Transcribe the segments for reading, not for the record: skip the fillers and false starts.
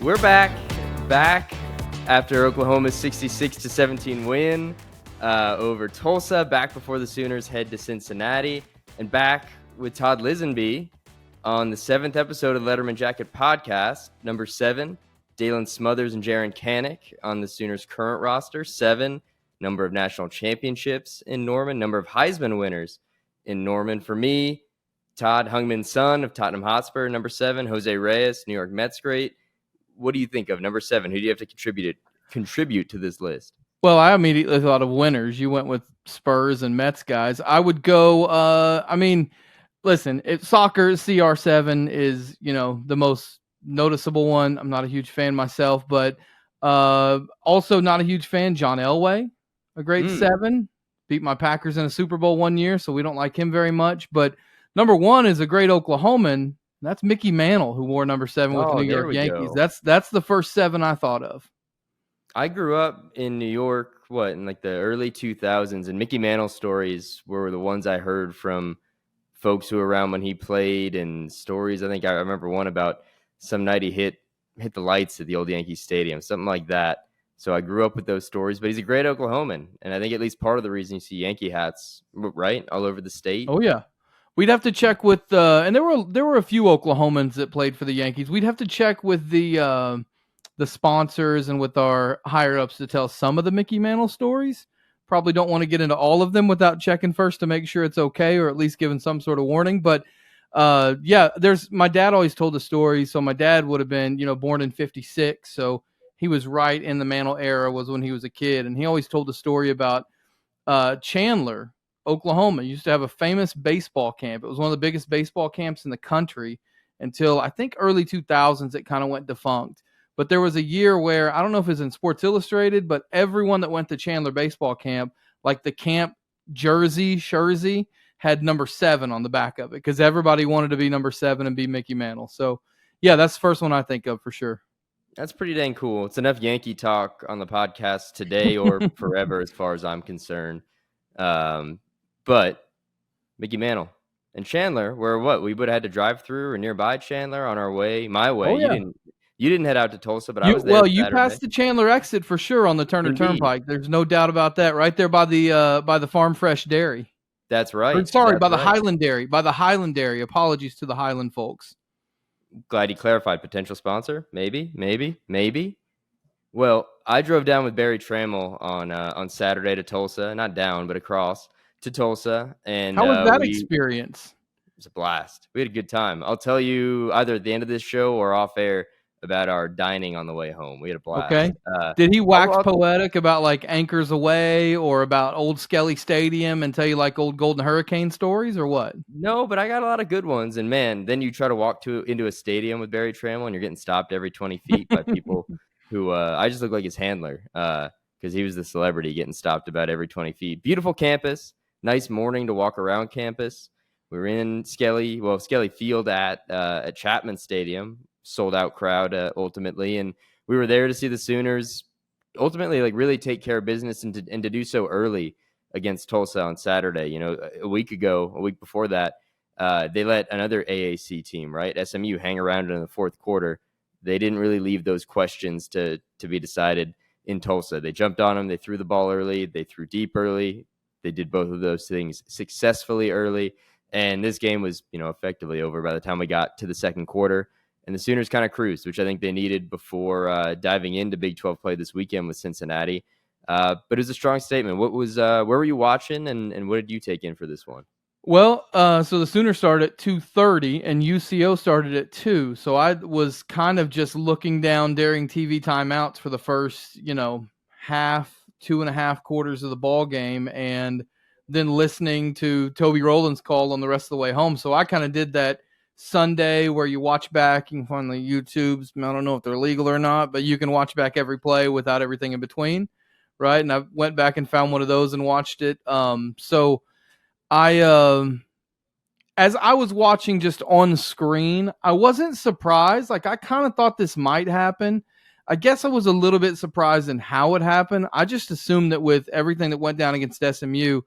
We're back after Oklahoma's 66-17 win over Tulsa, back before the Sooners head to Cincinnati, and back with Todd Lisenbee on the 7th episode of the Lederman Jacket podcast, number 7, Dalen Smothers and Jaron Canick on the Sooners' current roster, 7, number of national championships in Norman, number of Heisman winners in Norman. For me, Todd Hungman's son of Tottenham Hotspur, number 7, Jose Reyes, New York Mets great. What do you think of number 7? Who do you have to contribute to this list? Well, I immediately thought of winners. You went with Spurs and Mets guys. I would go, listen, soccer, CR7 is, the most noticeable one. I'm not a huge fan myself, but also not a huge fan. John Elway, a great 7. Beat my Packers in a Super Bowl one year, so we don't like him very much. But number 1 is a great Oklahoman. That's Mickey Mantle, who wore number 7 with the New York Yankees. Go. That's the first 7 I thought of. I grew up in New York, in like the early 2000s, and Mickey Mantle stories were the ones I heard from folks who were around when he played, and stories. I think I remember one about some night he hit the lights at the old Yankee Stadium, something like that. So I grew up with those stories, but he's a great Oklahoman, and I think at least part of the reason you see Yankee hats, right, all over the state. Oh, yeah. We'd have to check with and there were a few Oklahomans that played for the Yankees. We'd have to check with the sponsors and with our higher ups to tell some of the Mickey Mantle stories. Probably don't want to get into all of them without checking first to make sure it's okay, or at least giving some sort of warning. But my dad always told a story. So my dad would have been, born in 56. So he was right in the Mantle era, was when he was a kid. And he always told a story about Chandler, Oklahoma. Used to have a famous baseball camp. It was one of the biggest baseball camps in the country until I think early 2000s. It kind of went defunct. But there was a year where, I don't know if it was in Sports Illustrated, but everyone that went to Chandler baseball camp, like the camp jersey had number 7 on the back of it because everybody wanted to be number 7 and be Mickey Mantle. So, yeah, that's the first one I think of for sure. That's pretty dang cool. It's enough Yankee talk on the podcast today or forever as far as I'm concerned. But Mickey Mantle and Chandler, we would have had to drive through or nearby Chandler on our way, my way. Oh, yeah. You didn't head out to Tulsa, but I was there. Well, you passed the Chandler exit for sure on the Turner Turnpike. There's no doubt about that. Right there by the Farm Fresh Dairy. That's right. The Highland Dairy. By the Highland Dairy. Apologies to the Highland folks. Glad he clarified. Potential sponsor? Maybe. Well, I drove down with Barry Trammell on Saturday to Tulsa. Not down, but across to Tulsa. And how was that experience? It was a blast. We had a good time. I'll tell you either at the end of this show or off air about our dining on the way home. We had a blast. Okay. Did he wax poetic about like Anchors Away or about Old Skelly Stadium and tell you like old Golden Hurricane stories or what? No, but I got a lot of good ones. And man, then you try to walk into a stadium with Barry Trammell and you're getting stopped every 20 feet by people who I just look like his handler because he was the celebrity getting stopped about every 20 feet. Beautiful campus. Nice morning to walk around campus. We were in Skelly Field at Chapman Stadium. Sold out crowd ultimately, and we were there to see the Sooners ultimately like really take care of business and to do so early against Tulsa on Saturday. A week before that, they let another AAC team, right, SMU, hang around in the fourth quarter. They didn't really leave those questions to be decided in Tulsa. They jumped on them. They threw the ball early. They threw deep early. They did both of those things successfully early, and this game was effectively over by the time we got to the second quarter. And the Sooners kind of cruised, which I think they needed before diving into Big 12 play this weekend with Cincinnati. But it was a strong statement. Where were you watching, and what did you take in for this one? Well, so the Sooners started at 2:30, and UCO started at 2. So I was kind of just looking down during TV timeouts for the first, half, 2.5 quarters of the ball game, and then listening to Toby Rowland's call on the rest of the way home. So I kind of did that Sunday where you watch back. You can find the YouTubes. I don't know if they're legal or not, but you can watch back every play without everything in between, right? And I went back and found one of those and watched it. So I as I was watching just on screen, I wasn't surprised. Like, I kind of thought this might happen. I guess I was a little bit surprised in how it happened. I just assumed that with everything that went down against SMU,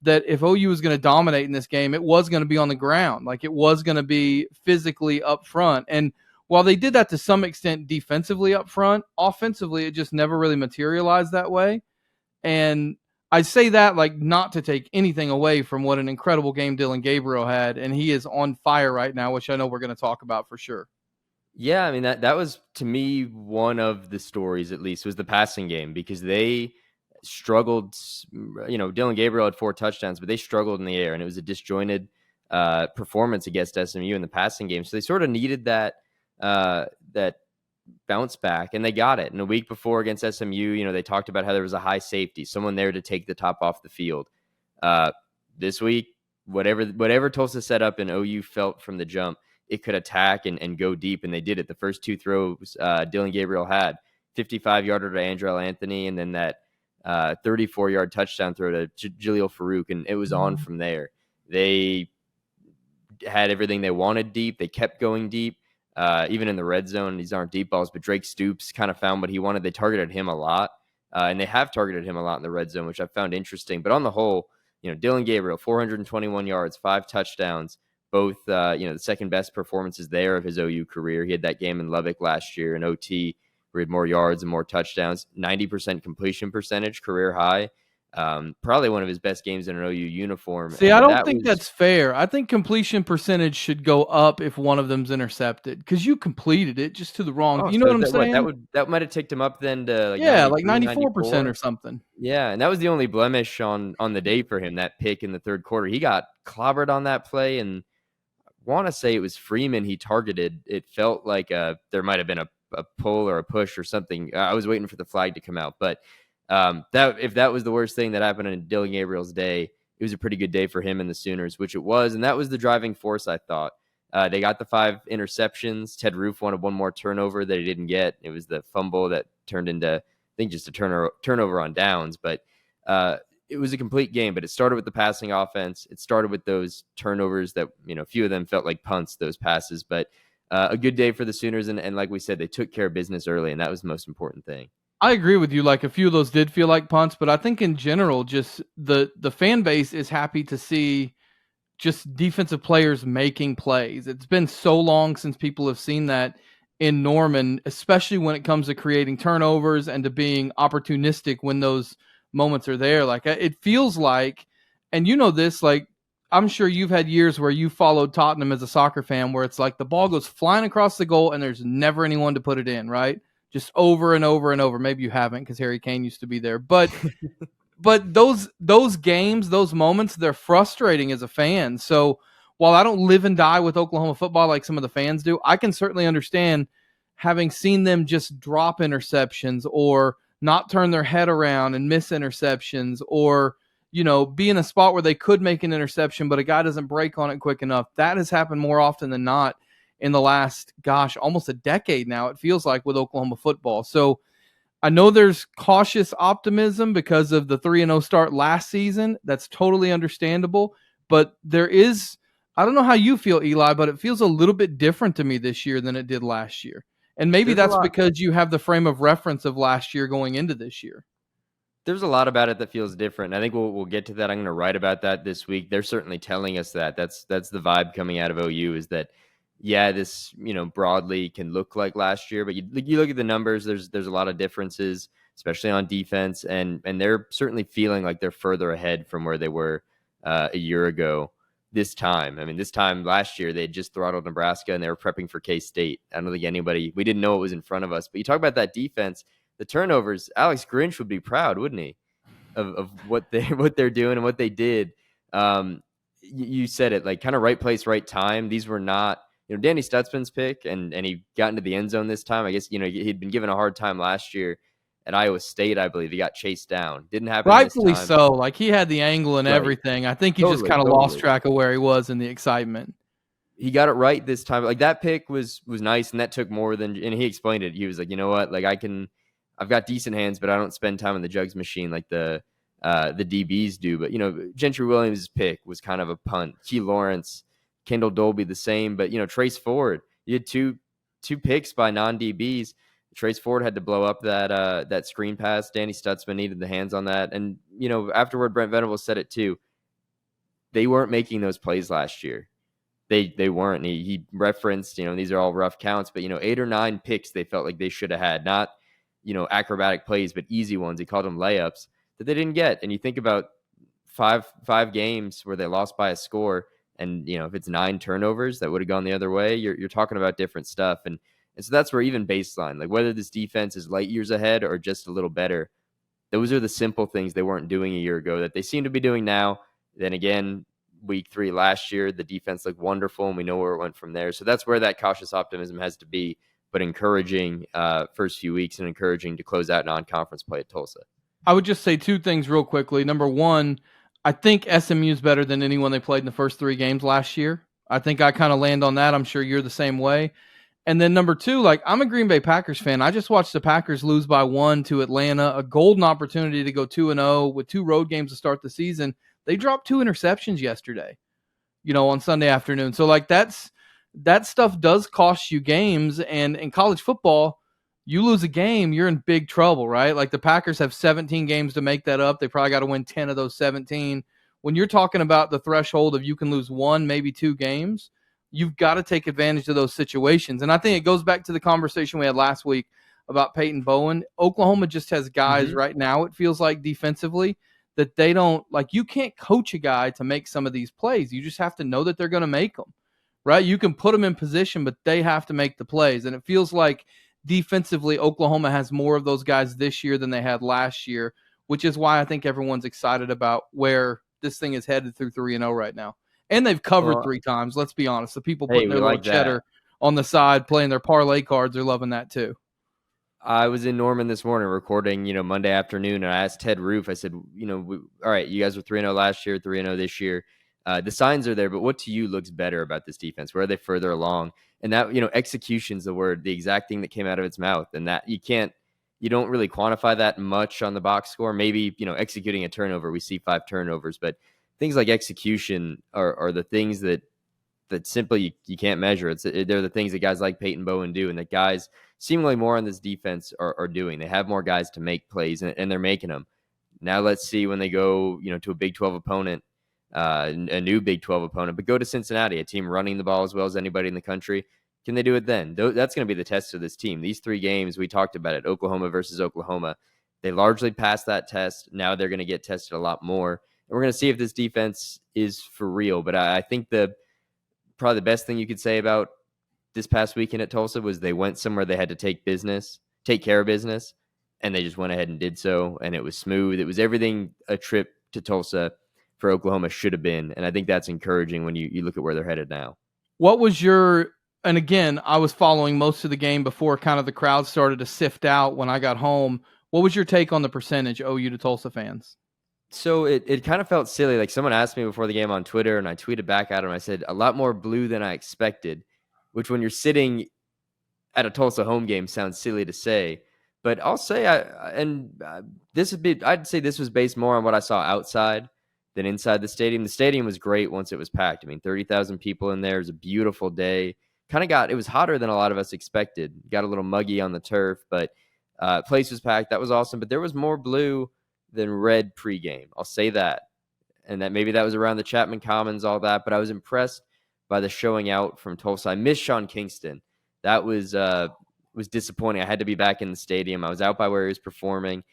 that if OU was going to dominate in this game, it was going to be on the ground. Like, it was going to be physically up front. And while they did that to some extent defensively up front, offensively it just never really materialized that way. And I say that like not to take anything away from what an incredible game Dillon Gabriel had, and he is on fire right now, which I know we're going to talk about for sure. Yeah, I mean that was to me one of the stories, at least, was the passing game, because they struggled. Dillon Gabriel had 4 touchdowns, but they struggled in the air, and it was a disjointed performance against SMU in the passing game. So they sort of needed that bounce back, and they got it. And a week before against SMU, they talked about how there was a high safety, someone there to take the top off the field. This week, whatever Tulsa set up and OU felt from the jump, it could attack and go deep, and they did it. The first 2 throws Dillon Gabriel had, 55-yarder to Andrell Anthony, and then that 34-yard touchdown throw to Jaleel Farouk, and it was on from there. They had everything they wanted deep. They kept going deep, even in the red zone. These aren't deep balls, but Drake Stoops kind of found what he wanted. They targeted him a lot, and they have targeted him a lot in the red zone, which I found interesting. But on the whole, Dillon Gabriel, 421 yards, 5 touchdowns, both, the second best performances there of his OU career. He had that game in Lubbock last year in OT where he had more yards and more touchdowns, 90% completion percentage, career high. Probably one of his best games in an OU uniform. See, I don't think that's fair. I think completion percentage should go up if one of them's intercepted, because you completed it just to the wrong. You know what I'm saying? That might have ticked him up then to like 94% or something. Yeah, and that was the only blemish on the day for him, that pick in the third quarter. He got clobbered on that play, and I want to say it was Freeman he targeted. It felt like there might have been a pull or a push or something. I was waiting for the flag to come out, but if that was the worst thing that happened in Dillon Gabriel's day, it was a pretty good day for him and the Sooners, which it was, and that was the driving force, I thought. They got the 5 interceptions. Ted Roof wanted one more turnover that he didn't get. It was the fumble that turned into, I think, just a turnover on downs, but it was a complete game. But it started with the passing offense. It started with those turnovers that, a few of them felt like punts, those passes, but a good day for the Sooners, and like we said, they took care of business early, and that was the most important thing. I agree with you. Like, a few of those did feel like punts, but I think in general, just the fan base is happy to see just defensive players making plays. It's been so long since people have seen that in Norman, especially when it comes to creating turnovers and to being opportunistic when those moments are there. Like, it feels like, and this, like, I'm sure you've had years where you followed Tottenham as a soccer fan where it's like the ball goes flying across the goal and there's never anyone to put it in, right? Just over and over and over. Maybe you haven't, because Harry Kane used to be there. But those games, those moments, they're frustrating as a fan. So while I don't live and die with Oklahoma football like some of the fans do, I can certainly understand having seen them just drop interceptions or not turn their head around and miss interceptions, or be in a spot where they could make an interception, but a guy doesn't break on it quick enough. That has happened more often than not in the last, almost a decade now, it feels like, with Oklahoma football. So I know there's cautious optimism because of the 3-0 start last season. That's totally understandable. But there is, I don't know how you feel, Eli, but it feels a little bit different to me this year than it did last year. And maybe that's because you have the frame of reference of last year going into this year. There's a lot about it that feels different. I think we'll get to that. I'm going to write about that this week. They're certainly telling us that. That's the vibe coming out of OU, is that, yeah, this, broadly can look like last year, but you look at the numbers, there's a lot of differences, especially on defense, and they're certainly feeling like they're further ahead from where they were a year ago this time. I mean, this time last year, they had just throttled Nebraska and they were prepping for K-State. I don't think we didn't know what was in front of us, but you talk about that defense, the turnovers, Alex Grinch would be proud, wouldn't he, of what they're doing and what they did. You said it, like, kind of right place, right time. These were not, Danny Stutzman's pick, and he got into the end zone this time. I guess, he'd been given a hard time last year at Iowa State, I believe. He got chased down. Didn't happen Rightfully this time. so. Like, he had the angle and everything. I think he just kind of lost track of where he was in the excitement. He got it right this time. Like, that pick was nice, and that took more than, and he explained it. He was like, you know what? Like, I've got decent hands, but I don't spend time in the jugs machine like the DBs do. But, Gentry Williams' pick was kind of a punt. Key Lawrence, Kendall Dolby the same, but Trace Ford, you had two picks by non-DBs. Trace Ford had to blow up that screen pass. Danny Stutzman needed the hands on that, and afterward Brent Venables said it too. They weren't making those plays last year. they weren't. He referenced, these are all rough counts, but 8 or 9 picks they felt like they should have had, not acrobatic plays, but easy ones. He called them layups that they didn't get. And you think about five games where they lost by a score, and if it's 9 turnovers that would have gone the other way, you're talking about different stuff. And so that's where even baseline, like whether this defense is light years ahead or just a little better, those are the simple things they weren't doing a year ago that they seem to be doing now. Then again, week 3 last year, the defense looked wonderful, and we know where it went from there. So that's where that cautious optimism has to be, but encouraging first few weeks and encouraging to close out non-conference play at Tulsa. I would just say 2 things real quickly. Number one, I think SMU is better than anyone they played in the first 3 games last year. I think I kind of land on that. I'm sure you're the same way. And then number 2, like, I'm a Green Bay Packers fan. I just watched the Packers lose by 1 to Atlanta, a golden opportunity to go 2-0 with 2 road games to start the season. They dropped 2 interceptions yesterday, on Sunday afternoon. So, like, that stuff does cost you games. And in college football, you lose a game, you're in big trouble, right? Like, the Packers have 17 games to make that up. They probably got to win 10 of those 17. When you're talking about the threshold of you can lose 1, maybe 2 games, you've got to take advantage of those situations. And I think it goes back to the conversation we had last week about Peyton Bowen. Oklahoma just has guys right now, it feels like, defensively, that they don't, like, you can't coach a guy to make some of these plays. You just have to know that they're going to make them, right? You can put them in position, but they have to make the plays. And it feels like defensively, Oklahoma has more of those guys this year than they had last year, which is why I think everyone's excited about where this thing is headed through 3-0 right now. And they've covered 3 times. Let's be honest. The people putting their little cheddar on the side, playing their parlay cards, are loving that too. I was in Norman this morning recording, Monday afternoon, and I asked Ted Roof, I said, all right, you guys were 3-0 last year, 3-0 this year. The signs are there, but what to you looks better about this defense? Where are they further along? And that, execution's the word, the exact thing that came out of its mouth. And that you don't really quantify that much on the box score. Maybe, executing a turnover, we see 5 turnovers, but things like execution are the things that simply you can't measure. They're the things that guys like Peyton Bowen do, and that guys seemingly more on this defense are doing. They have more guys to make plays, and they're making them. Now let's see when they go, to a Big 12 opponent, a new Big 12 opponent, but go to Cincinnati, a team running the ball as well as anybody in the country. Can they do it then? That's going to be the test of this team. These 3 games, we talked about it, Oklahoma versus Oklahoma. They largely passed that test. Now they're going to get tested a lot more. And we're going to see if this defense is for real. But I think probably the best thing you could say about this past weekend at Tulsa was they went somewhere they had to take care of business, and they just went ahead and did so, and it was smooth. It was everything a trip to Tulsa for Oklahoma should have been, and I think that's encouraging when you look at where they're headed now. What was and again, I was following most of the game before kind of the crowd started to sift out when I got home. What was your take on the percentage OU to Tulsa fans? So it kind of felt silly. Like, someone asked me before the game on Twitter, and I tweeted back at him. I said, a lot more blue than I expected, which when you're sitting at a Tulsa home game sounds silly to say. But I'll say, I'd say this was based more on what I saw outside than inside the stadium. The stadium was great once it was packed. I mean, 30,000 people in there. It was a beautiful day. It was hotter than a lot of us expected. Got a little muggy on the turf, but place was packed. That was awesome. But there was more blue than red pregame. I'll say that. And that maybe that was around the Chapman Commons, all that. But I was impressed by the showing out from Tulsa. I missed Sean Kingston. That was disappointing. I had to be back in the stadium. I was out by where he was performing.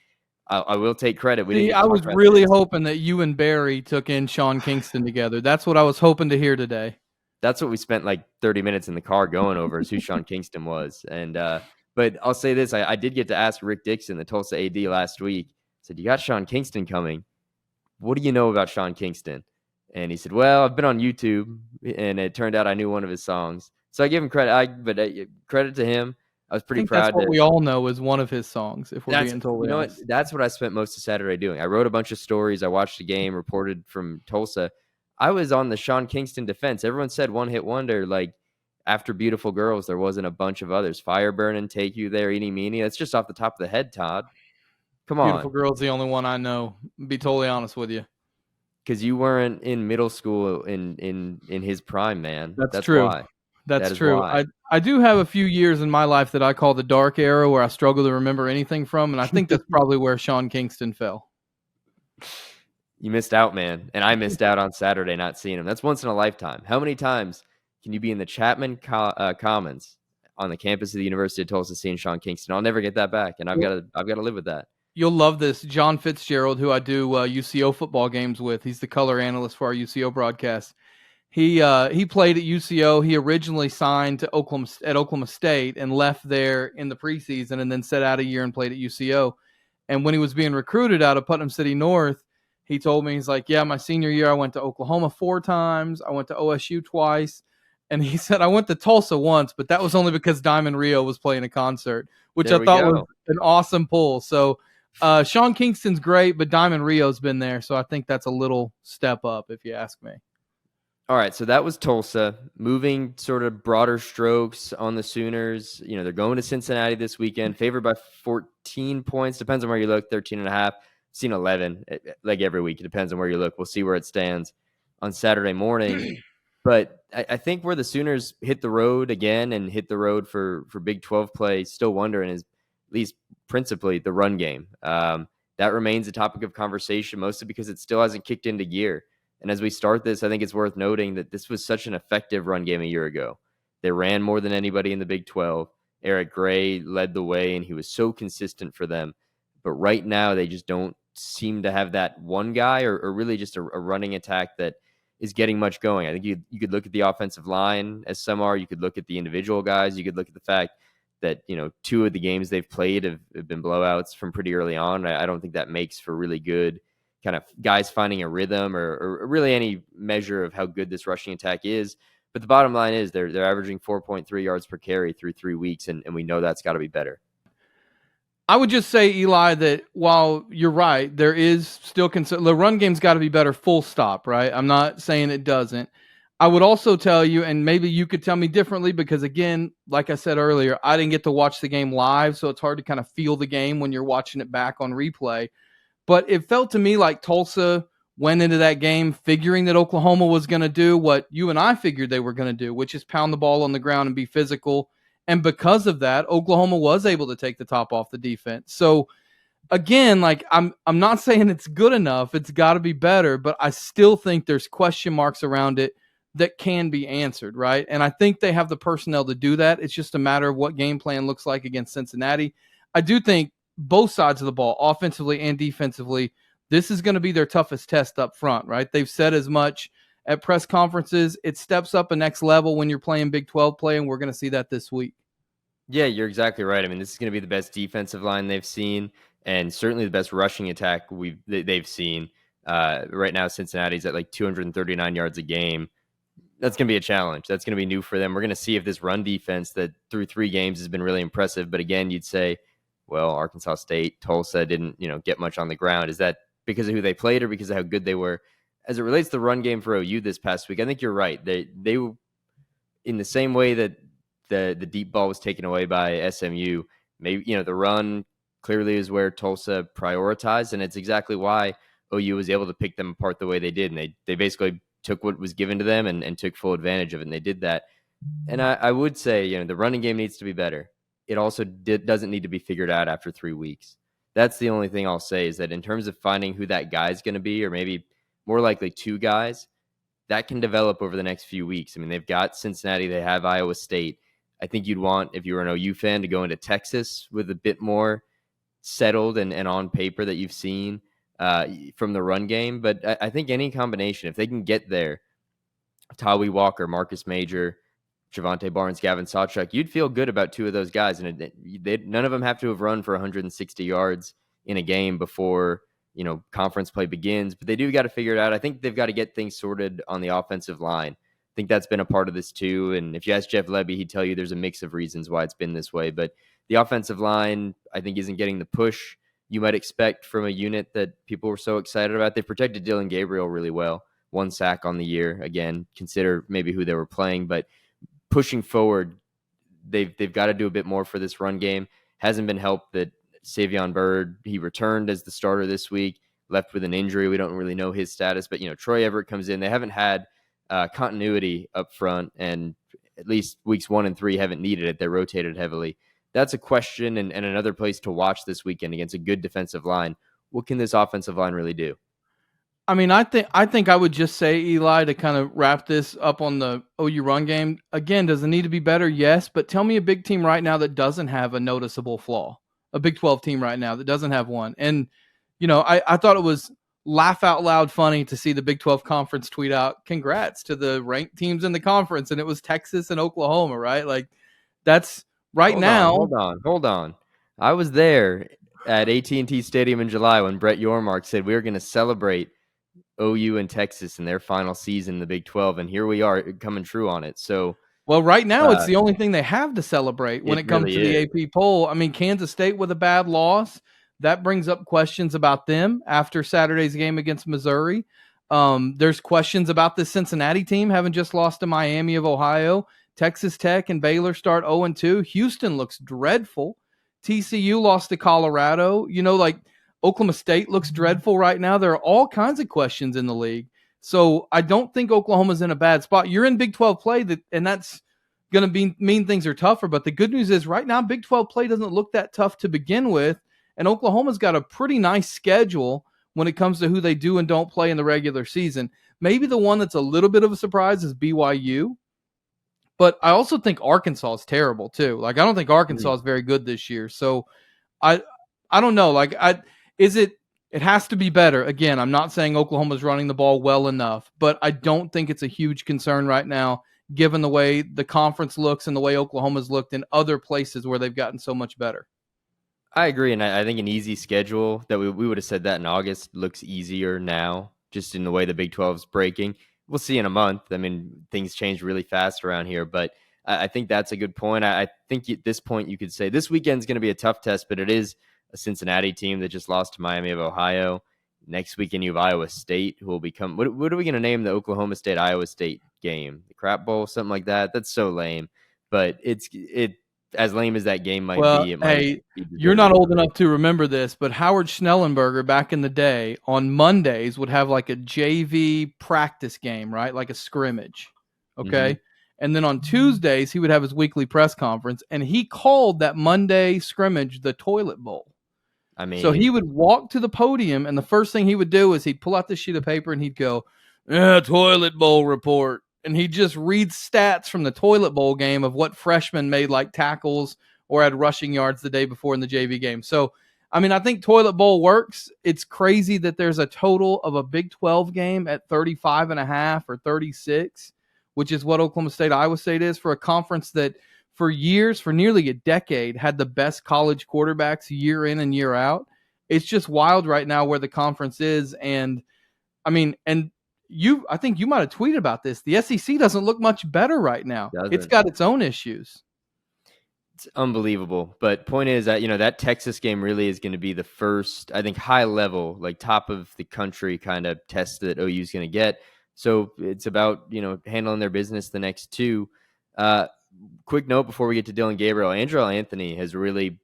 I will take credit. I was really hoping that you and Barry took in Sean Kingston together. That's what I was hoping to hear today. That's what we spent like 30 minutes in the car going over, is who Sean Kingston was. And but I'll say this. I did get to ask Rick Dixon, the Tulsa AD, last week. I said, you got Sean Kingston coming. What do you know about Sean Kingston? And he said, well, I've been on YouTube, and it turned out I knew one of his songs. So I give him credit. Credit to him. I was pretty proud. That's what we all know is one of his songs, if we're being totally honest. That's what I spent most of Saturday doing. I wrote a bunch of stories. I watched the game, reported from Tulsa. I was on the Sean Kingston defense. Everyone said one-hit wonder. Like, after Beautiful Girls, there wasn't a bunch of others. Fire Burn and Take You There, Eeny Meeny. That's just off the top of the head, Todd. Come on. Beautiful Girl's the only one I know. Be totally honest with you. Because you weren't in middle school in his prime, man. That's true. Why. That's true. I do have a few years in my life that I call the dark era, where I struggle to remember anything from, and I think that's probably where Sean Kingston fell. You missed out, man. And I missed out on Saturday not seeing him. That's once in a lifetime. How many times can you be in the Chapman Commons on the campus of the University of Tulsa seeing Sean Kingston? I'll never get that back, and I've got to live with that. You'll love this. John Fitzgerald, who I do UCO football games with, he's the color analyst for our UCO broadcast. He played at UCO. He originally signed to Oklahoma State and left there in the preseason and then set out a year and played at UCO. And when he was being recruited out of Putnam City North, he told me, he's like, yeah, my senior year, I went to Oklahoma 4 times. I went to OSU twice. And he said, I went to Tulsa once, but that was only because Diamond Rio was playing a concert, which I thought was an awesome pull. So Sean Kingston's great, but Diamond Rio's been there. So I think that's a little step up, if you ask me. All right, so that was Tulsa. Moving sort of broader strokes on the Sooners. They're going to Cincinnati this weekend, favored by 14 points. Depends on where you look, 13.5. I've seen 11, like every week. It depends on where you look. We'll see where it stands on Saturday morning. But I think where the Sooners hit the road again and hit the road for Big 12 play, still wondering is at least principally the run game. That remains a topic of conversation, mostly because it still hasn't kicked into gear. And as we start this, I think it's worth noting that this was such an effective run game a year ago. They ran more than anybody in the Big 12. Eric Gray led the way, and he was so consistent for them. But right now, they just don't seem to have that one guy or really just a running attack that is getting much going. I think you could look at the offensive line as some are. You could look at the individual guys. You could look at the fact that 2 of the games they've played have been blowouts from pretty early on. I don't think that makes for really good kind of guys finding a rhythm or really any measure of how good this rushing attack is. But the bottom line is they're averaging 4.3 yards per carry through 3 weeks, and we know that's got to be better. I would just say, Eli, that while you're right, there is still the run game's got to be better, full stop, right? I'm not saying it doesn't. I would also tell you, and maybe you could tell me differently, because again, like I said earlier, I didn't get to watch the game live, so it's hard to kind of feel the game when you're watching it back on replay. But it felt to me like Tulsa went into that game figuring that Oklahoma was going to do what you and I figured they were going to do, which is pound the ball on the ground and be physical. And because of that, Oklahoma was able to take the top off the defense. So again, like I'm not saying it's good enough. It's got to be better, but I still think there's question marks around it that can be answered, right? And I think they have the personnel to do that. It's just a matter of what game plan looks like against Cincinnati. I do think both sides of the ball, offensively and defensively, this is going to be their toughest test up front, right? They've said as much at press conferences. It steps up a next level when you're playing Big 12 play, and we're going to see that this week. Yeah, you're exactly right. I mean, this is going to be the best defensive line they've seen, and certainly the best rushing attack they've seen. Right now, Cincinnati's at like 239 yards a game. That's going to be a challenge. That's going to be new for them. We're going to see if this run defense that through 3 games has been really impressive. But again, you'd say, well, Arkansas State, Tulsa didn't, get much on the ground. Is that because of who they played or because of how good they were? As it relates to the run game for OU this past week, I think you're right. They were in the same way that the deep ball was taken away by SMU. Maybe, the run clearly is where Tulsa prioritized, and it's exactly why OU was able to pick them apart the way they did. And they basically took what was given to them and took full advantage of it, and they did that. And I would say, the running game needs to be better. It also doesn't need to be figured out after 3 weeks. That's the only thing I'll say, is that in terms of finding who that guy's going to be, or maybe more likely 2 guys, that can develop over the next few weeks. I mean, they've got Cincinnati, they have Iowa State. I think you'd want, if you were an OU fan, to go into Texas with a bit more settled and on paper that you've seen from the run game. But I think any combination, if they can get there, Tawi Walker, Marcus Major, Javante Barnes, Gavin Sawchuk, you'd feel good about 2 of those guys. And none of them have to have run for 160 yards in a game before, conference play begins. But they do got to figure it out. I think they've got to get things sorted on the offensive line. I think that's been a part of this too. And if you ask Jeff Lebby, he'd tell you there's a mix of reasons why it's been this way. But the offensive line, I think, isn't getting the push you might expect from a unit that people were so excited about. They've protected Dillon Gabriel really well. 1 sack on the year. Again, consider maybe who they were playing. But pushing forward, they've got to do a bit more for this run game. Hasn't been helped that Savion Byrd, he returned as the starter this week, left with an injury. We don't really know his status. But, Troy Everett comes in. They haven't had continuity up front, and at least weeks 1 and 3 haven't needed it. They're rotated heavily. That's a question and another place to watch this weekend against a good defensive line. What can this offensive line really do? I mean, I think I would just say, Eli, to kind of wrap this up on the OU run game. Again, does it need to be better? Yes, but tell me a big team right now that doesn't have a noticeable flaw. A Big 12 team right now that doesn't have one. And I thought it was laugh out loud funny to see the Big 12 conference tweet out, "Congrats to the ranked teams in the conference," and it was Texas and Oklahoma, right? Like that's right now. Hold on. I was there at AT&T Stadium in July when Brett Yormark said we were going to celebrate OU and Texas in their final season in the Big 12, and here we are coming true on it. So, Well, right now it's the only thing they have to celebrate when it comes really to the is. AP poll. I mean, Kansas State with a bad loss, that brings up questions about them after Saturday's game against Missouri. There's questions about this Cincinnati team having just lost to Miami of Ohio. Texas Tech and Baylor start 0-2. Houston looks dreadful. TCU lost to Colorado. Like Oklahoma State looks dreadful right now. There are all kinds of questions in the league. So I don't think Oklahoma's in a bad spot. You're in Big 12 play, and that's going to mean things are tougher. But the good news is right now Big 12 play doesn't look that tough to begin with, and Oklahoma's got a pretty nice schedule when it comes to who they do and don't play in the regular season. Maybe the one that's a little bit of a surprise is BYU, but I also think Arkansas is terrible too. Like I don't think Arkansas is very good this year. So I don't know. It has to be better. Again, I'm not saying Oklahoma's running the ball well enough, but I don't think it's a huge concern right now, given the way the conference looks and the way Oklahoma's looked in other places where they've gotten so much better. I agree, and I think an easy schedule that we would have said that in August looks easier now, just in the way the Big 12 is breaking. We'll see in a month. I mean, things change really fast around here, but I think that's a good point. I think at this point you could say this weekend's going to be a tough test, but it is a Cincinnati team that just lost to Miami of Ohio. Next weekend you have Iowa State, who will become what are we going to name the Oklahoma State Iowa State game? The Crap Bowl, something like that. That's so lame, but it as lame as that game might be. It might be you're not old enough to remember this, but Howard Schnellenberger back in the day on Mondays would have like a JV practice game, right? Like a scrimmage. Okay. Mm-hmm. And then on Tuesdays, he would have his weekly press conference, and he called that Monday scrimmage the Toilet Bowl. I mean, so he would walk to the podium, and the first thing he would do is he'd pull out this sheet of paper and he'd go, Toilet Bowl report. And he'd just read stats from the Toilet Bowl game of what freshmen made like tackles or had rushing yards the day before in the JV game. So, I mean, I think Toilet Bowl works. It's crazy that there's a total of a Big 12 game at 35.5 or 36, which is what Oklahoma State, Iowa State is for a conference that for years, for nearly a decade, had the best college quarterbacks year in and year out. It's just wild right now where the conference is. And I mean, I think you might have tweeted about this. The SEC doesn't look much better right now. It's got its own issues. It's unbelievable. But point is that, that Texas game really is going to be the first, I think, high level, like top of the country kind of test that OU is going to get. So it's about, handling their business the next two. Quick note before we get to Dillon Gabriel, Andrew Anthony has really,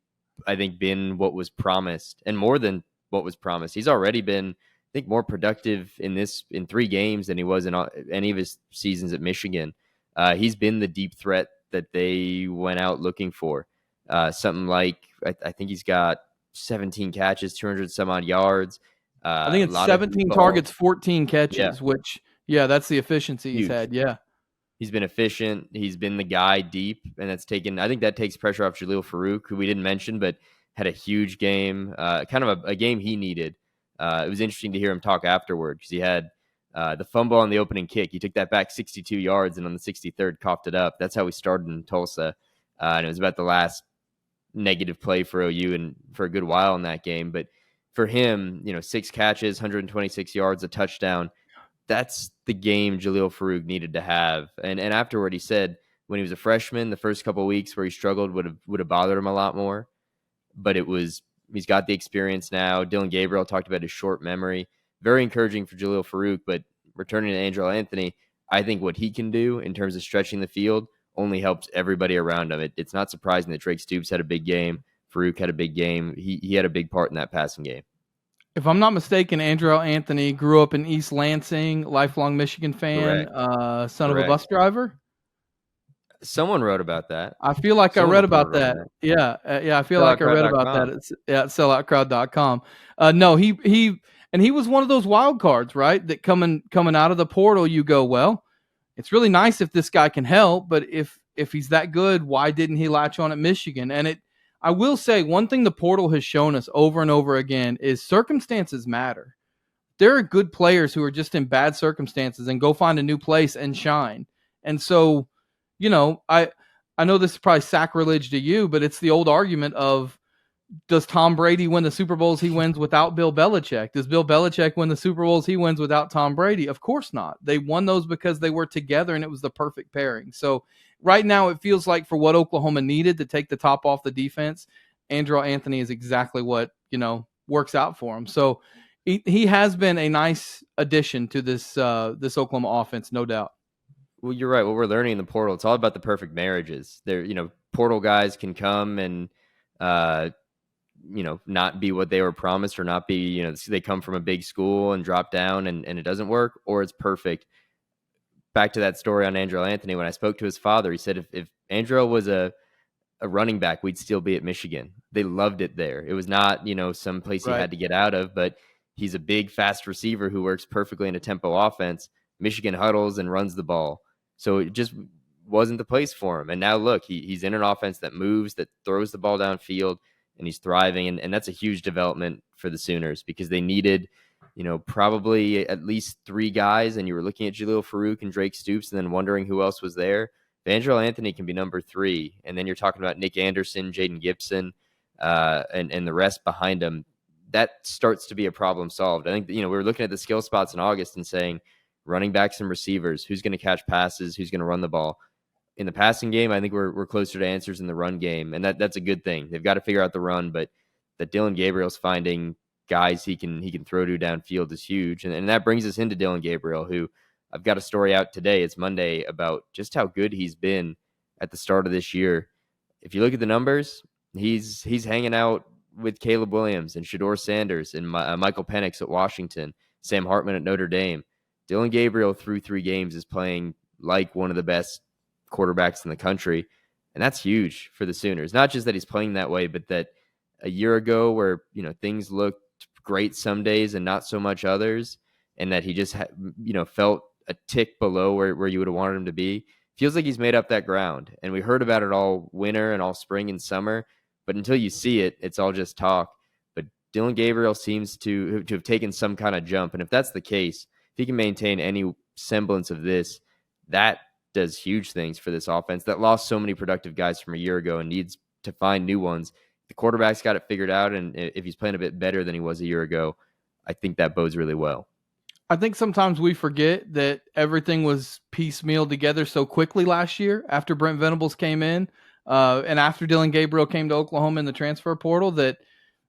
I think, been what was promised and more than what was promised. He's already been, I think, more productive in 3 games than he was in any of his seasons at Michigan. He's been the deep threat that they went out looking for. Something like, I think he's got 17 catches, 200 some odd yards. I think it's 17 targets, 14 catches, which, that's the efficiency he's had. Yeah. He's been efficient. He's been the guy deep, and I think that takes pressure off Jalil Farouk, who we didn't mention, but had a huge game, kind of a game he needed. It was interesting to hear him talk afterward because he had the fumble on the opening kick. He took that back 62 yards, and on the 63rd, coughed it up. That's how we started in Tulsa, and it was about the last negative play for OU and for a good while in that game. But for him, 6 catches, 126 yards, a touchdown. That's the game Jalil Farouk needed to have. And afterward, he said when he was a freshman, the first couple of weeks where he struggled would have bothered him a lot more. But he's got the experience now. Dillon Gabriel talked about his short memory. Very encouraging for Jalil Farouk. But returning to Andrew Anthony, I think what he can do in terms of stretching the field only helps everybody around him. It's not surprising that Drake Stoops had a big game. Farouk had a big game. He had a big part in that passing game. If I'm not mistaken, Andrew Anthony grew up in East Lansing, lifelong Michigan fan, son of a bus driver. Someone wrote about that. I feel like I read about that. Yeah, I feel like I read about that at selloutcrowd.com. No, he And he was one of those wild cards, right? That coming out of the portal, you go, well, it's really nice if this guy can help, but if he's that good, why didn't he latch on at Michigan? And I will say one thing the portal has shown us over and over again is circumstances matter. There are good players who are just in bad circumstances and go find a new place and shine. And so, I know this is probably sacrilege to you, but it's the old argument of, does Tom Brady win the Super Bowls he wins without Bill Belichick? Does Bill Belichick win the Super Bowls he wins without Tom Brady? Of course not. They won those because they were together and it was the perfect pairing. So right now it feels like for what Oklahoma needed to take the top off the defense, Andrew Anthony is exactly what, works out for him. So he has been a nice addition to this Oklahoma offense, no doubt. Well, you're right. What we're learning in the portal, it's all about the perfect marriages. There, portal guys can come and, not be what they were promised, or not be, they come from a big school and drop down and it doesn't work, or it's perfect. Back to that story on Andrew Anthony, when I spoke to his father, he said if Andrew was a running back, we'd still be at Michigan. They loved it there. It was not, some place he had to get out of, but he's a big, fast receiver who works perfectly in a tempo offense. Michigan huddles and runs the ball. So it just wasn't the place for him. And now look, he's in an offense that moves, that throws the ball downfield, and he's thriving. And that's a huge development for the Sooners, because they needed, probably at least 3 guys. And you were looking at Jaleel Farouk and Drake Stoops and then wondering who else was there. Andrew Anthony can be number 3. And then you're talking about Nick Anderson, Jaden Gibson, and the rest behind him. That starts to be a problem solved. I think, we were looking at the skill spots in August and saying, running backs and receivers, who's going to catch passes, who's going to run the ball. In the passing game, I think we're closer to answers in the run game, and that's a good thing. They've got to figure out the run, but that Dillon Gabriel's finding guys he can throw to downfield is huge. And that brings us into Dillon Gabriel, who I've got a story out today. It's Monday, about just how good he's been at the start of this year. If you look at the numbers, he's hanging out with Caleb Williams and Shedeur Sanders and Michael Penix at Washington, Sam Hartman at Notre Dame. Dillon Gabriel through 3 games is playing like one of the best quarterbacks in the country. And that's huge for the Sooners. Not just that he's playing that way, but that a year ago where, things looked great some days and not so much others, and that he just, felt a tick below where you would have wanted him to be, feels like he's made up that ground. And we heard about it all winter and all spring and summer, but until you see it, it's all just talk. But Dillon Gabriel seems to have taken some kind of jump. And if that's the case, if he can maintain any semblance of this, that does huge things for this offense that lost so many productive guys from a year ago and needs to find new ones. The quarterback's got it figured out, and if he's playing a bit better than he was a year ago, I think that bodes really well. I think sometimes we forget that everything was piecemeal together so quickly last year after Brent Venables came in, and after Dillon Gabriel came to Oklahoma in the transfer portal, that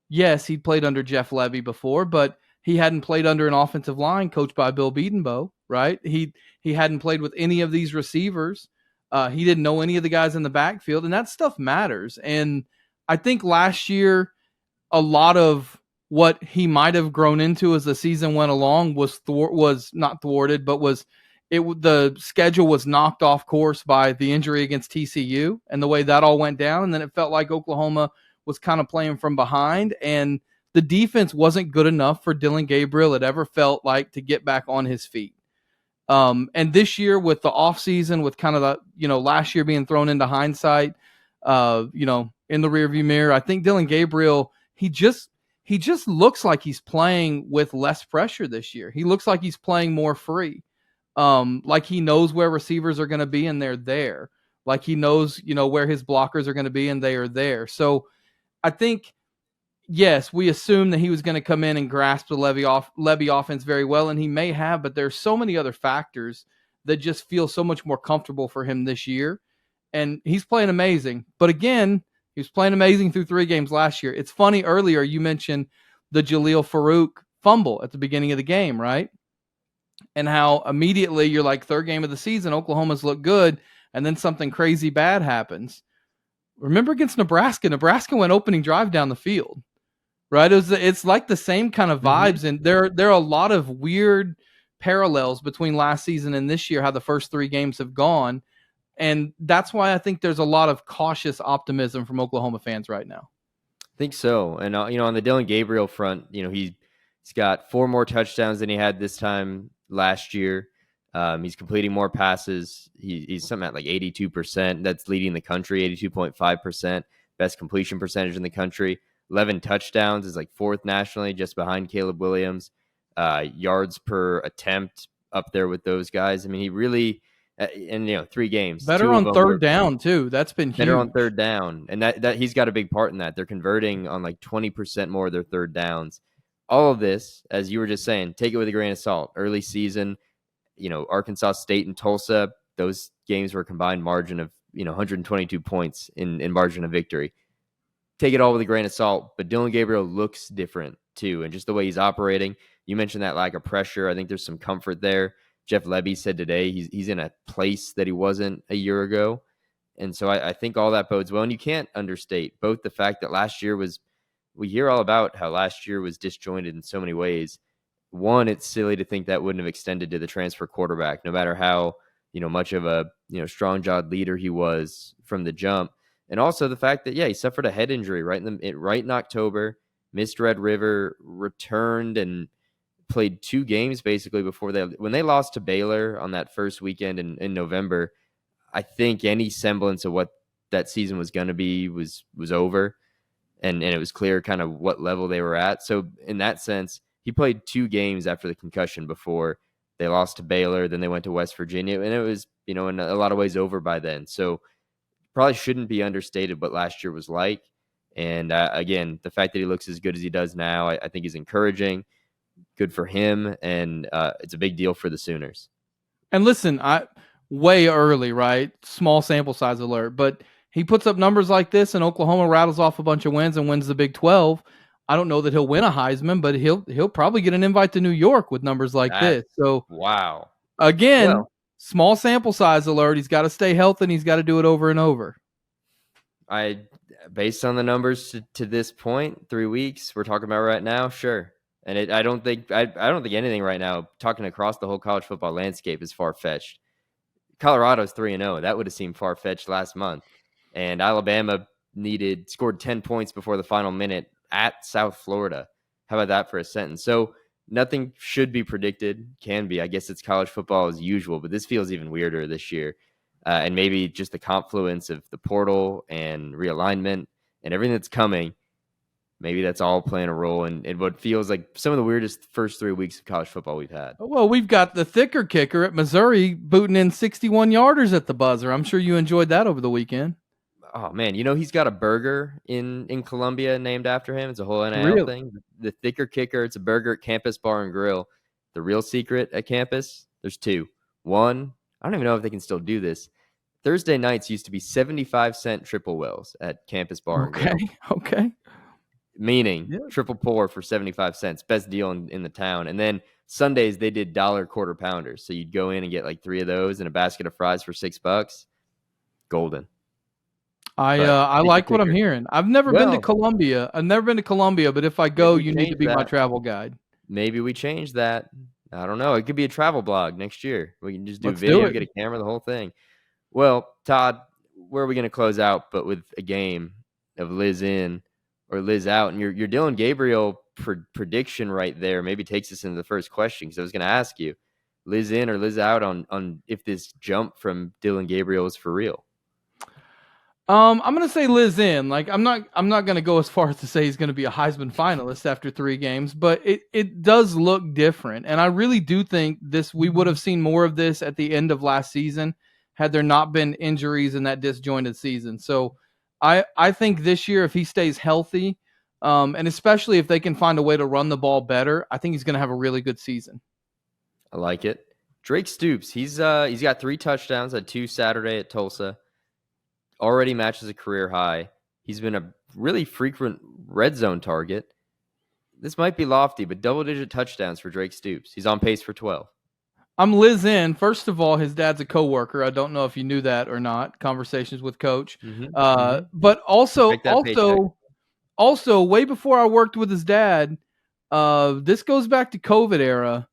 yes, he'd played under Jeff Levy before, but he hadn't played under an offensive line coached by Bill Bedenbaugh, right? He hadn't played with any of these receivers. He didn't know any of the guys in the backfield, and that stuff matters. And I think last year, a lot of what he might have grown into as the season went along was not thwarted, but the schedule was knocked off course by the injury against TCU and the way that all went down. And then it felt like Oklahoma was kind of playing from behind, and the defense wasn't good enough for Dillon Gabriel, it ever felt like, to get back on his feet. And this year with the offseason, with kind of the, last year being thrown into hindsight, in the rearview mirror, I think Dillon Gabriel, he just looks like he's playing with less pressure this year. He looks like he's playing more free. Like he knows where receivers are going to be and they're there. Like he knows, where his blockers are going to be and they are there. So I think, yes, we assumed that he was going to come in and grasp the Levy offense very well, and he may have, but there's so many other factors that just feel so much more comfortable for him this year. And he's playing amazing. But again, he was playing amazing through 3 games last year. It's funny, earlier you mentioned the Jaleel Farouk fumble at the beginning of the game, right? And how immediately you're like, 3rd game of the season, Oklahoma's look good, and then something crazy bad happens. Remember against Nebraska? Nebraska went opening drive down the field, right? It's like the same kind of vibes, and there are a lot of weird parallels between last season and this year, how the first 3 games have gone. And that's why I think there's a lot of cautious optimism from Oklahoma fans right now. I think so. And, on the Dillon Gabriel front, he He's got 4 more touchdowns than he had this time last year. He's completing more passes. He's something at like 82%. That's leading the country, 82.5%. Best completion percentage in the country. 11 touchdowns is like 4th nationally, just behind Caleb Williams. Yards per attempt up there with those guys. I mean, he really, and 3 games. Better 2 of on them third were down too. That's been huge. better on third down, and that he's got a big part in that. They're converting on like 20% more of their third downs. All of this, as you were just saying, take it with a grain of salt. Early season, Arkansas State and Tulsa, those games were a combined margin of 122 points in margin of victory. Take it all with a grain of salt, but Dillon Gabriel looks different too, and just the way he's operating. You mentioned that lack of pressure. I think there's some comfort there. Jeff Lebby said today he's in a place that he wasn't a year ago. And so I think all that bodes well. And you can't understate both the fact that last year we hear all about how last year was disjointed in so many ways. One, it's silly to think that wouldn't have extended to the transfer quarterback, no matter how, much of a, strong-jawed leader he was from the jump. And also the fact that, he suffered a head injury right in October, missed Red River, returned and played 2 games basically when they lost to Baylor on that first weekend in November. I think any semblance of what that season was going to be was over, and it was clear kind of what level they were at. So in that sense, he played 2 games after the concussion before they lost to Baylor. Then they went to West Virginia, and it was, in a lot of ways over by then. So probably shouldn't be understated what last year was like. And again, the fact that he looks as good as he does now, I think is encouraging. Good for him, and it's a big deal for the Sooners. And listen, way early, right? Small sample size alert, but he puts up numbers like this, and Oklahoma rattles off a bunch of wins and wins the Big 12. I don't know that he'll win a Heisman, but he'll probably get an invite to New York with numbers like this. So wow. Again, small sample size alert. He's got to stay healthy, and he's got to do it over and over. Based on the numbers to this point, 3 weeks we're talking about right now, sure. And I don't think anything right now, talking across the whole college football landscape, is far-fetched. Colorado's 3-0. That would have seemed far-fetched last month. And Alabama scored 10 points before the final minute at South Florida. How about that for a sentence? So nothing should be predicted. Can be. I guess it's college football as usual, but this feels even weirder this year. And maybe just the confluence of the portal and realignment and everything that's coming. Maybe that's all playing a role in what feels like some of the weirdest first 3 weeks of college football we've had. Well, we've got the thicker kicker at Missouri booting in 61-yarders at the buzzer. I'm sure you enjoyed that over the weekend. Oh, man. He's got a burger in Columbia named after him. It's a whole NIL thing. The thicker kicker, it's a burger at Campus Bar and Grill. The real secret at campus, there's 2. One, I don't even know if they can still do this. Thursday nights used to be 75-cent triple wells at Campus Bar and Grill. Okay. Meaning triple pour for 75 cents. Best deal in the town. And then Sundays, they did $1 quarter pounders. So you'd go in and get like 3 of those and a basket of fries for $6. Golden. I like what I'm hearing. I've never been to Columbia. But if I go, you need to be my travel guide. Maybe we change that. I don't know. It could be a travel blog next year. We can just do video, get a camera, the whole thing. Well, Todd, where are we going to close out but with a game of Lis-in or Lis-out? And your Dillon Gabriel prediction right there maybe takes us into the first question, because I was going to ask you, Lis-in or Lis-out on if this jump from Dillon Gabriel is for real. I'm going to say Lis-in. Like I'm not going to go as far as to say he's going to be a Heisman finalist after 3 games, but it does look different. And I really do think we would have seen more of this at the end of last season had there not been injuries in that disjointed season. So I think this year, if he stays healthy, and especially if they can find a way to run the ball better, I think he's going to have a really good season. I like it. Drake Stoops, he's got 3 touchdowns, had 2 Saturday at Tulsa. Already matches a career high. He's been a really frequent red zone target. This might be lofty, but double-digit touchdowns for Drake Stoops. He's on pace for 12. I'm Lis-in. First of all, his dad's a coworker. I don't know if you knew that or not. Conversations with Coach. But also, way before I worked with his dad, this goes back to COVID era.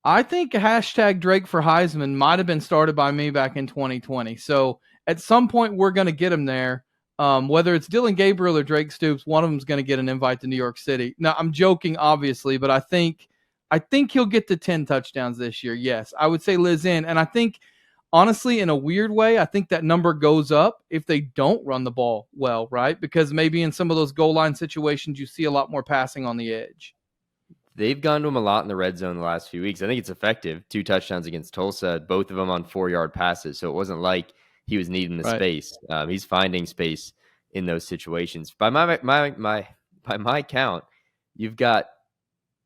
I think hashtag Drake for Heisman might have been started by me back in 2020. So at some point, we're going to get him there. Whether it's Dillon Gabriel or Drake Stoops, one of them's going to get an invite to New York City. Now, I'm joking, obviously, but I think he'll get to 10 touchdowns this year. Yes, I would say Lis-in, and I think, honestly, in a weird way, I think that number goes up if they don't run the ball well, right? Because maybe in some of those goal line situations, you see a lot more passing on the edge. They've gone to him a lot in the red zone the last few weeks. I think it's effective. 2 touchdowns against Tulsa, both of them on 4-yard passes. So it wasn't like he was needing the space. He's finding space in those situations. By my count, you've got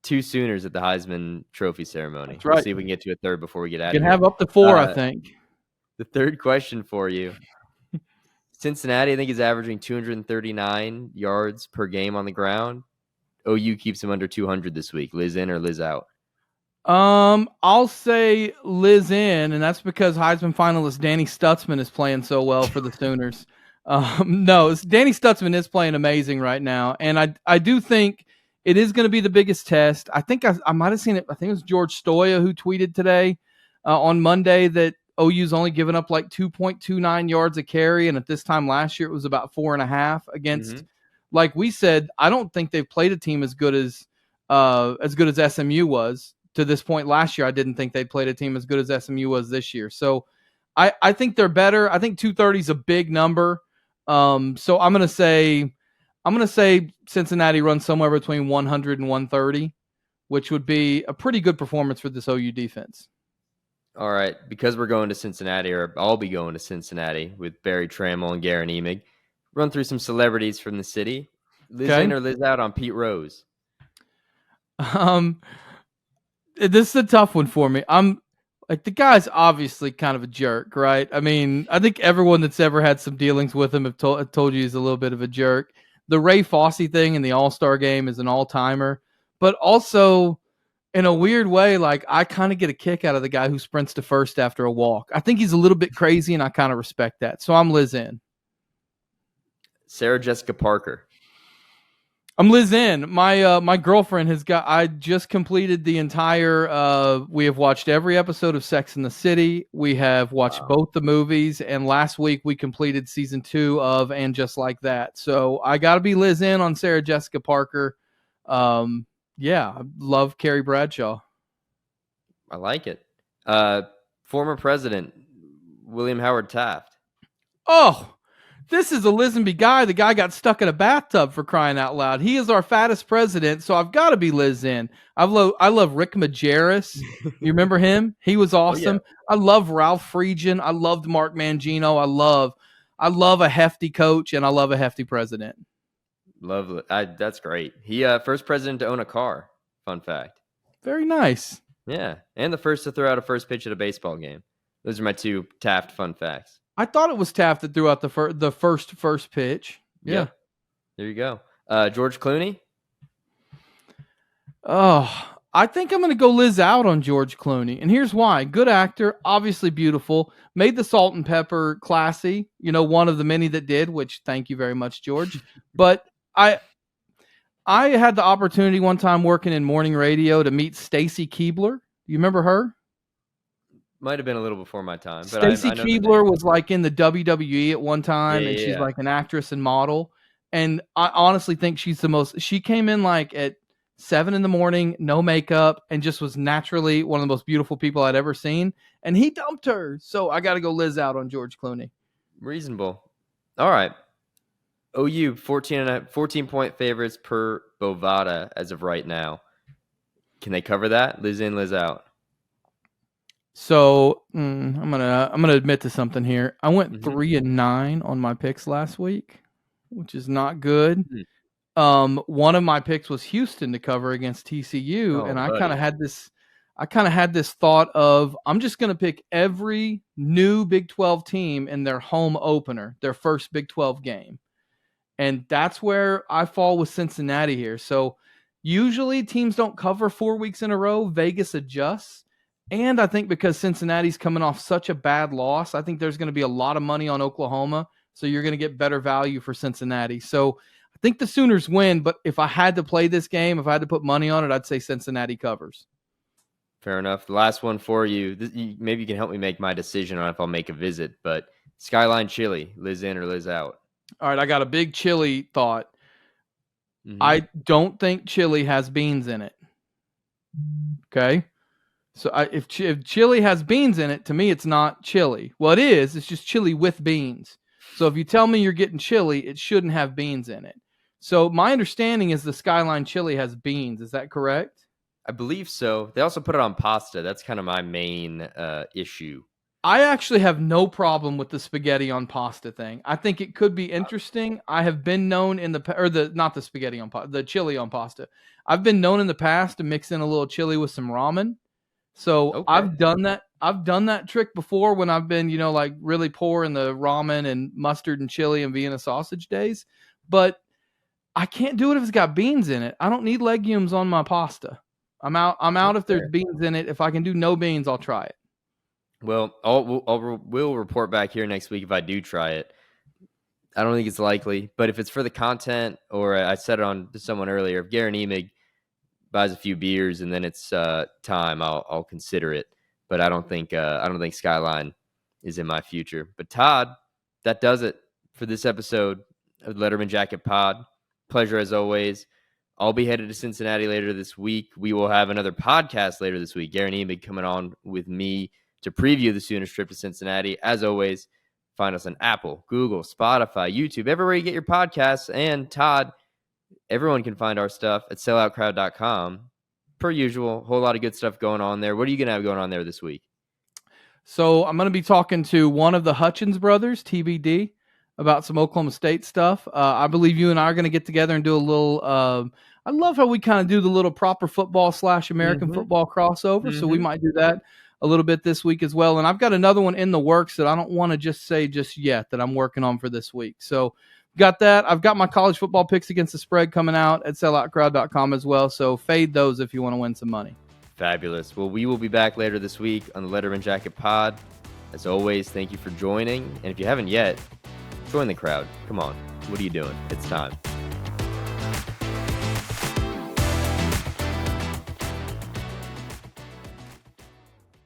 2 Sooners at the Heisman Trophy ceremony. That's right. We'll see if we can get to a third before we get out of here. You can have up to 4, I think. The third question for you. Cincinnati, I think, is averaging 239 yards per game on the ground. OU keeps him under 200 this week. Lis-in or Lis-out? I'll say Lis-in, and that's because Heisman finalist Danny Stutzman is playing so well for the Sooners. No, Danny Stutzman is playing amazing right now, and I do think it is going to be the biggest test. I think I might have seen it. I think it was George Stoya who tweeted today on Monday that OU's only given up like 2.29 yards a carry, and at this time last year it was about 4.5 against. Like we said, I don't think they've played a team as good as SMU was to this point last year. I didn't think they played a team as good as SMU was this year. So I think they're better. I think 230 is a big number. So I'm gonna say Cincinnati runs somewhere between 100 and 130, which would be a pretty good performance for this OU defense. All right, because we're going to Cincinnati, or I'll be going to Cincinnati with Barry Trammell and Garen Emig. Run through some celebrities from the city. Lis-in or Lis-out on Pete Rose? This is a tough one for me. I'm like, the guy's obviously kind of a jerk, right? I mean, I think everyone that's ever had some dealings with him have told you he's a little bit of a jerk. The Ray Fosse thing in the All-Star game is an all-timer, but also in a weird way, like, I kind of get a kick out of the guy who sprints to first after a walk. I think he's a little bit crazy, and I kind of respect that. So I'm Lis-in. Sarah Jessica Parker. I'm Lis-in. My girlfriend I just completed the entire, we have watched every episode of Sex and the City. We have watched both the movies, and last week we completed season 2 of And Just Like That. So I got to be Lis-in on Sarah Jessica Parker. Yeah, I love Carrie Bradshaw. I like it. Former president, William Howard Taft. Oh, this is a Lisenbee guy. The guy got stuck in a bathtub, for crying out loud. He is our fattest president, so I've got to be Lis-in. I love Rick Majerus. You remember him? He was awesome. Oh, yeah. I love Ralph Friedgen. I loved Mark Mangino. I love a hefty coach, and I love a hefty president. Love it. That's great. He first president to own a car. Fun fact. Very nice. Yeah, and the first to throw out a first pitch at a baseball game. Those are my 2 Taft fun facts. I thought it was Taft that threw out the first pitch. Yeah. There you go. George Clooney? Oh, I think I'm going to go Lis-out on George Clooney. And here's why. Good actor, obviously beautiful, made the Salt and Pepper classy, one of the many that did, which thank you very much, George. But I had the opportunity one time working in morning radio to meet Stacy Keibler. You remember her? Might have been a little before my time. But Stacy Keibler was like in the WWE at one time, and she's like an actress and model. And I honestly think she's she came in like at 7 a.m, no makeup, and just was naturally one of the most beautiful people I'd ever seen. And he dumped her. So I got to go Lis-out on George Clooney. Reasonable. All right. OU, 14-point favorites per Bovada as of right now. Can they cover that? Lis-in, Lis-out. So I'm gonna admit to something here. I went 3-9 on my picks last week, which is not good. One of my picks was Houston to cover against TCU, and I kind of had this thought of, I'm just gonna pick every new Big 12 team in their home opener, their first Big 12 game, and that's where I fall with Cincinnati here. So usually teams don't cover 4 weeks in a row. Vegas adjusts. And I think because Cincinnati's coming off such a bad loss, I think there's going to be a lot of money on Oklahoma. So you're going to get better value for Cincinnati. So I think the Sooners win. But if I had to play this game, if I had to put money on it, I'd say Cincinnati covers. Fair enough. The last one for you. Maybe you can help me make my decision on if I'll make a visit. But Skyline Chili, Lis-in or Lis-out? All right, I got a big chili thought. Mhm. I don't think chili has beans in it. Okay? So if chili has beans in it, to me it's not chili. Well, it is. It's just chili with beans. So if you tell me you're getting chili, it shouldn't have beans in it. So my understanding is the Skyline chili has beans. Is that correct? I believe so. They also put it on pasta. That's kind of my main issue. I actually have no problem with the spaghetti on pasta thing. I think it could be interesting. I have been known in not the spaghetti on pasta, the chili on pasta. I've been known in the past to mix in a little chili with some ramen. So Okay. I've done that. I've done that trick before when I've been, like really poor in the ramen and mustard and chili and Vienna sausage days. But I can't do it if it's got beans in it. I don't need legumes on my pasta. I'm out if there's beans in it. If I can do no beans, I'll try it. Well, we'll report back here next week if I do try it. I don't think it's likely, but if it's for the content, or I said it on to someone earlier, if Garen Emig buys a few beers and then it's time, I'll consider it. But I don't think Skyline is in my future. But Todd, that does it for this episode of Lederman Jacket Pod. Pleasure as always. I'll be headed to Cincinnati later this week. We will have another podcast later this week. Garen Emig coming on with me to preview the Sooners trip to Cincinnati. As always, find us on Apple, Google, Spotify, YouTube, everywhere you get your podcasts. And Todd, everyone can find our stuff at selloutcrowd.com. Per usual, a whole lot of good stuff going on there. What are you going to have going on there this week? So I'm going to be talking to one of the Hutchins brothers, TBD, about some Oklahoma State stuff. I believe you and I are going to get together and do a little I love how we kind of do the little proper football / American football crossover. So we might do that a little bit this week as well. And I've got another one in the works that I don't want to just say just yet that I'm working on for this week. So got that. I've got my college football picks against the spread coming out at selloutcrowd.com as well. So fade those if you want to win some money. Fabulous. Well, we will be back later this week on the Lederman Jacket Pod. As always, thank you for joining. And if you haven't yet, join the crowd. Come on. What are you doing? It's time.